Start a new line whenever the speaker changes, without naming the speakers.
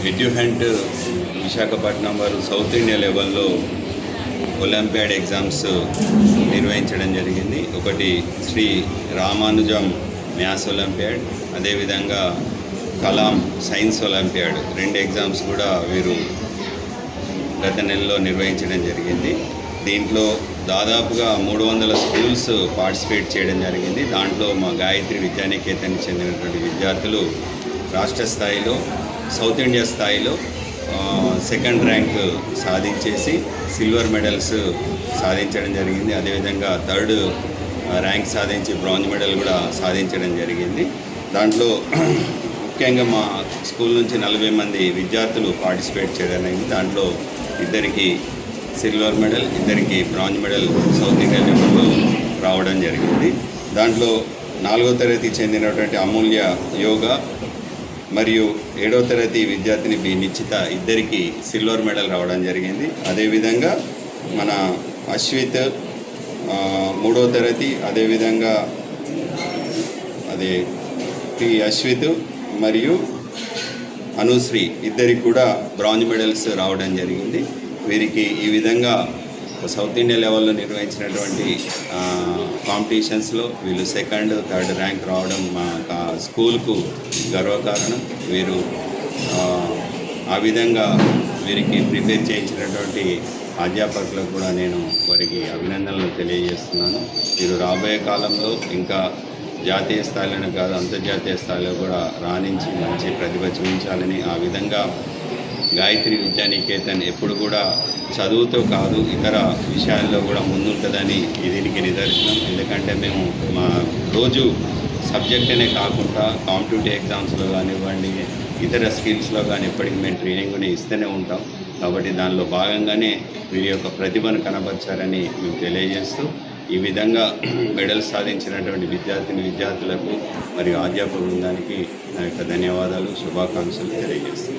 ఎడ్యుహంట్ విశాఖపట్నం వారు south India లెవెల్లో olympiad exams నిర్వహించడం జరిగింది. ఒకటి శ్రీ రామానుజం మ్యాథ్స్ ఒలింపియాడ్, అదేవిధంగా కలాం సైన్స్ ఒలింపియాడ్, రెండు ఎగ్జామ్స్ కూడా వీరు గత నెలలో నిర్వహించడం జరిగింది. దీంట్లో దాదాపుగా 300 స్కూల్స్ పార్టిసిపేట్ చేయడం జరిగింది. దాంట్లో మా గాయత్రి విద్యానికేతన్కి చెందినటువంటి విద్యార్థులు రాష్ట్ర స్థాయిలో, సౌత్ ఇండియా స్థాయిలో సెకండ్ ర్యాంక్ సాధించేసి సిల్వర్ మెడల్స్ సాధించడం జరిగింది. అదేవిధంగా థర్డ్ ర్యాంక్ సాధించి బ్రాంజ్ మెడల్ కూడా సాధించడం జరిగింది. దాంట్లో ముఖ్యంగా మా స్కూల్ నుంచి 40 మంది విద్యార్థులు పార్టిసిపేట్ చేయడం అయింది. దాంట్లో ఇద్దరికి సిల్వర్ మెడల్, ఇద్దరికి బ్రాంజ్ మెడల్ సౌత్ ఇండియా లెవెల్లో రావడం జరిగింది. దాంట్లో 4వ తరగతి చెందినటువంటి అమూల్య యోగా మరియు 7వ తరగతి విద్యార్థిని బి నిశ్చిత ఇద్దరికి సిల్వర్ మెడల్ రావడం జరిగింది. అదేవిధంగా మన అశ్విత్ 3వ తరగతి, అదేవిధంగా అశ్విత్ మరియు అనుశ్రీ ఇద్దరికి కూడా బ్రాంజ్ మెడల్స్ రావడం జరిగింది. వీరికి ఈ విధంగా సౌత్ ఇండియా లెవెల్లో నిర్వహించినటువంటి కాంపిటీషన్స్లో వీళ్ళు సెకండ్, థర్డ్ ర్యాంక్ రావడం మా స్కూల్కు గర్వకారణం. వీరు ఆ విధంగా వీరికి ప్రిపేర్ చేయించినటువంటి అధ్యాపకులకు కూడా నేను వారికి అభినందనలు తెలియజేస్తున్నాను. వీరు రాబోయే కాలంలో ఇంకా జాతీయ స్థాయిలోనే కాదు అంతర్జాతీయ స్థాయిలో కూడా రాణించి మంచి ప్రతిభ చూపించాలని, ఆ విధంగా గాయత్రి విద్యానికేతన్ ఎప్పుడు కూడా చదువుతో కాదు ఇతర విషయాల్లో కూడా ముందుంటుందని దీనికి నిదర్శనం. ఎందుకంటే మేము మా రోజు సబ్జెక్ట్ అనే కాకుండా కాంపిటేటివ్ ఎగ్జామ్స్లో కానివ్వండి, ఇతర స్కిల్స్లో కానీ ఎప్పటికీ మేము ట్రైనింగ్ని ఇస్తూనే ఉంటాం. కాబట్టి దానిలో భాగంగానే వీరి యొక్క ప్రతిభను కనబర్చారని మేము తెలియజేస్తూ, ఈ విధంగా మెడల్ సాధించినటువంటి విద్యార్థులకు మరియు అధ్యాపక బృందానికి నా యొక్క ధన్యవాదాలు, శుభాకాంక్షలు తెలియజేస్తున్నాను.